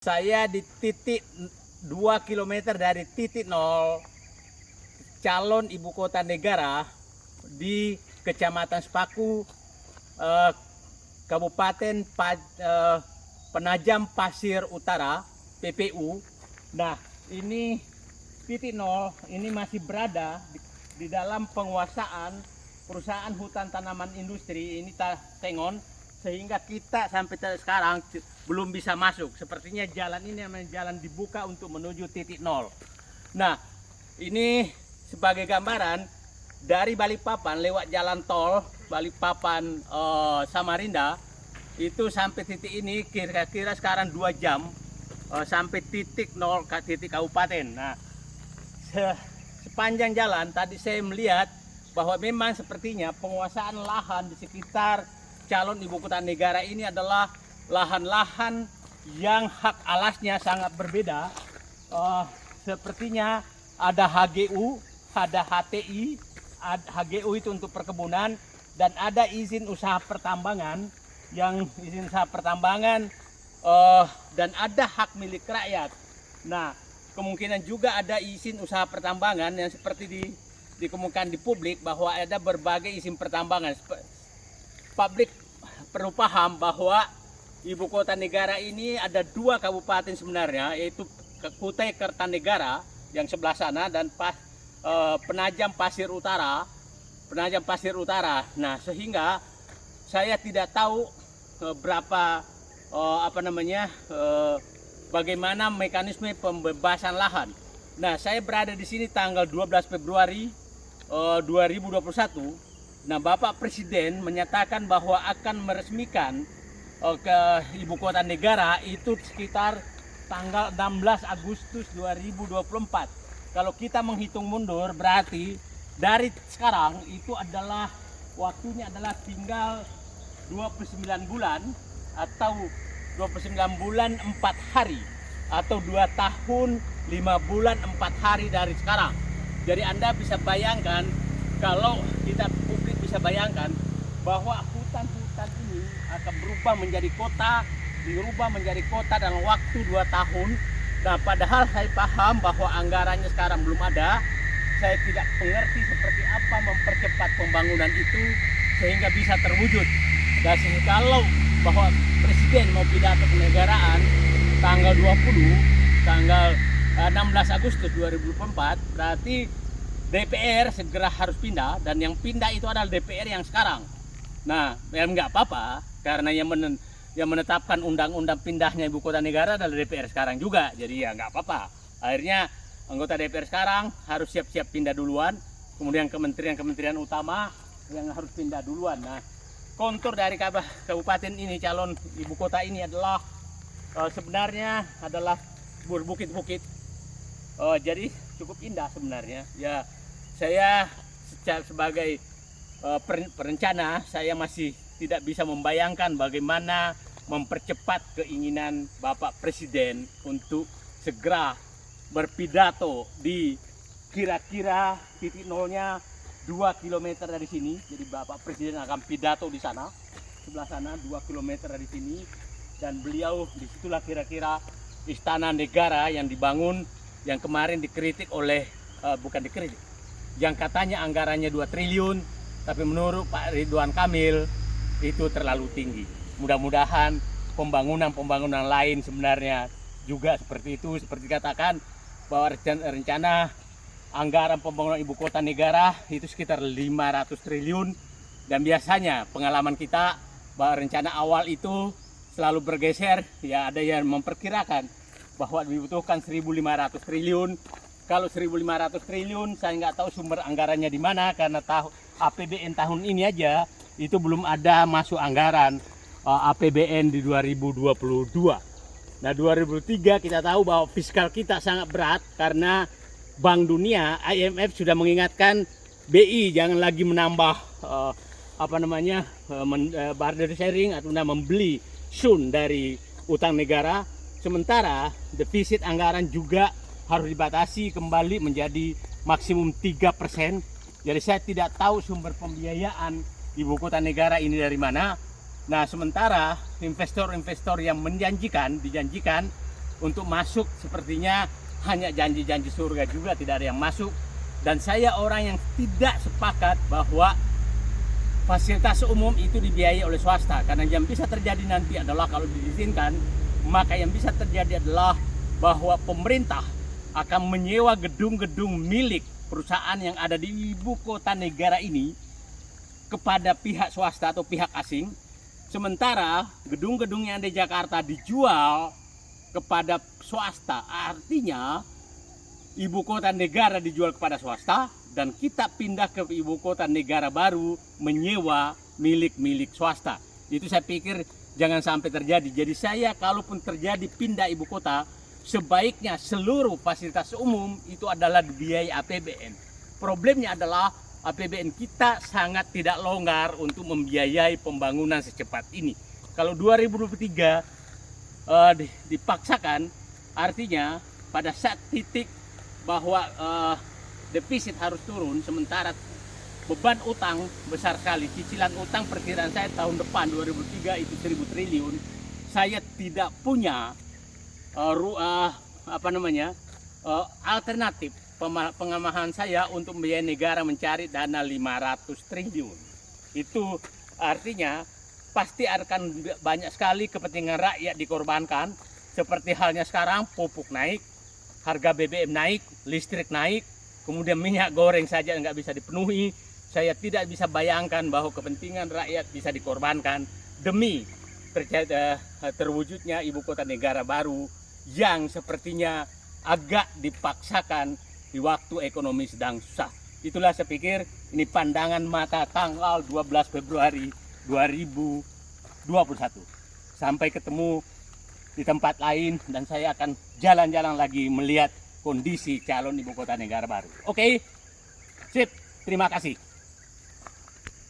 Saya di titik 2 km dari titik nol calon ibu kota negara di Kecamatan Sepaku, Kabupaten Penajam Pasir Utara, PPU. Nah, ini titik nol ini masih berada di dalam penguasaan perusahaan hutan tanaman industri ini Tengon, sehingga kita sampai sekarang belum bisa masuk. Sepertinya jalan ini memang jalan dibuka untuk menuju titik nol. Nah, ini sebagai gambaran dari Balikpapan lewat jalan tol Balikpapan Samarinda itu sampai titik ini kira-kira sekarang 2 jam sampai titik nol ke titik kabupaten. Nah, sepanjang jalan tadi saya melihat bahwa memang sepertinya penguasaan lahan di sekitar calon ibu kota negara ini adalah lahan-lahan yang hak alasnya sangat berbeda. Sepertinya ada HGU, ada HTI, HGU itu untuk perkebunan, dan ada izin usaha pertambangan, yang izin usaha pertambangan dan ada hak milik rakyat. Nah, kemungkinan juga ada izin usaha pertambangan yang seperti dikemukakan di publik bahwa ada berbagai izin pertambangan. Publik perlu paham bahwa ibu kota negara ini ada 2 kabupaten sebenarnya, yaitu Kutai Kartanegara yang sebelah sana dan Penajam Pasir Utara. Nah, sehingga saya tidak tahu bagaimana mekanisme pembebasan lahan. Nah, saya berada di sini tanggal 12 Februari 2021. Nah, Bapak Presiden menyatakan bahwa akan meresmikan ke ibu kota negara itu sekitar tanggal 16 Agustus 2024. Kalau kita menghitung mundur berarti dari sekarang itu adalah waktunya adalah tinggal 29 bulan atau 29 bulan 4 hari atau 2 tahun 5 bulan 4 hari dari sekarang. Jadi Anda bisa bayangkan, kalau kita publik bisa bayangkan bahwa hutan-hutan ini akan berubah menjadi kota dalam waktu 2 tahun. Nah, padahal saya paham bahwa anggarannya sekarang belum ada. Saya tidak mengerti seperti apa mempercepat pembangunan itu sehingga bisa terwujud. Dan kalau bahwa Presiden mau pidato kenegaraan tanggal 16 Agustus 2024, berarti DPR segera harus pindah, dan yang pindah itu adalah DPR yang sekarang. Nah, ya nggak apa-apa, karena yang menetapkan undang-undang pindahnya ibu kota negara adalah DPR sekarang juga. Jadi ya nggak apa-apa. Akhirnya anggota DPR sekarang harus siap-siap pindah duluan. Kemudian kementerian-kementerian utama yang harus pindah duluan. Nah, kontur dari kabupaten ini, calon ibu kota ini adalah sebenarnya adalah berbukit-bukit. Jadi cukup indah sebenarnya. Ya, saya sebagai perencana, saya masih tidak bisa membayangkan bagaimana mempercepat keinginan Bapak Presiden untuk segera berpidato di kira-kira titik nolnya 2 km dari sini. Jadi Bapak Presiden akan pidato di sana, sebelah sana 2 km dari sini, dan beliau disitulah kira-kira istana negara yang dibangun, yang kemarin dikritik oleh yang katanya anggarannya 2 triliun, tapi menurut Pak Ridwan Kamil itu terlalu tinggi. Mudah-mudahan pembangunan lain sebenarnya juga seperti itu, seperti katakan bahwa rencana anggaran pembangunan ibu kota negara itu sekitar 500 triliun, dan biasanya pengalaman kita bahwa rencana awal itu selalu bergeser. Ya, ada yang memperkirakan bahwa dibutuhkan 1.500 triliun. Kalau 1.500 triliun saya nggak tahu sumber anggarannya di mana, karena APBN tahun ini aja itu belum ada masuk anggaran APBN di 2022. Nah, 2003 kita tahu bahwa fiskal kita sangat berat karena Bank Dunia, IMF sudah mengingatkan BI jangan lagi menambah barter sharing atau membeli sun dari utang negara. Sementara defisit anggaran juga harus dibatasi kembali menjadi maksimum 3%. Jadi saya tidak tahu sumber pembiayaan ibu kota negara ini dari mana. Nah, sementara investor-investor yang dijanjikan untuk masuk sepertinya hanya janji-janji surga juga, tidak ada yang masuk. Dan saya orang yang tidak sepakat bahwa fasilitas umum itu dibiayai oleh swasta, karena yang bisa terjadi nanti adalah kalau diizinkan, maka yang bisa terjadi adalah bahwa pemerintah akan menyewa gedung-gedung milik perusahaan yang ada di ibu kota negara ini kepada pihak swasta atau pihak asing, sementara gedung-gedung yang ada di Jakarta dijual kepada swasta. Artinya ibu kota negara dijual kepada swasta dan kita pindah ke ibu kota negara baru menyewa milik-milik swasta. Itu saya pikir jangan sampai terjadi. Jadi saya kalaupun terjadi pindah ibu kota, sebaiknya seluruh fasilitas umum itu adalah dibiayai APBN. Problemnya adalah APBN kita sangat tidak longgar untuk membiayai pembangunan secepat ini. Kalau 2023 dipaksakan, artinya pada saat titik bahwa defisit harus turun, sementara beban utang besar sekali. Cicilan utang perkiraan saya tahun depan 2003 itu 1.000 triliun. Saya tidak punya alternatif pengamahan saya untuk membiayai negara mencari dana 500 triliun. Itu artinya pasti akan banyak sekali kepentingan rakyat dikorbankan, seperti halnya sekarang pupuk naik, harga BBM naik, listrik naik, kemudian minyak goreng saja nggak bisa dipenuhi. Saya tidak bisa bayangkan bahwa kepentingan rakyat bisa dikorbankan demi terwujudnya ibu kota negara baru yang sepertinya agak dipaksakan di waktu ekonomi sedang susah. Itulah saya pikir ini pandangan mata tanggal 12 Februari 2021. Sampai ketemu di tempat lain dan saya akan jalan-jalan lagi melihat kondisi calon ibu kota negara baru. Oke, sip, terima kasih.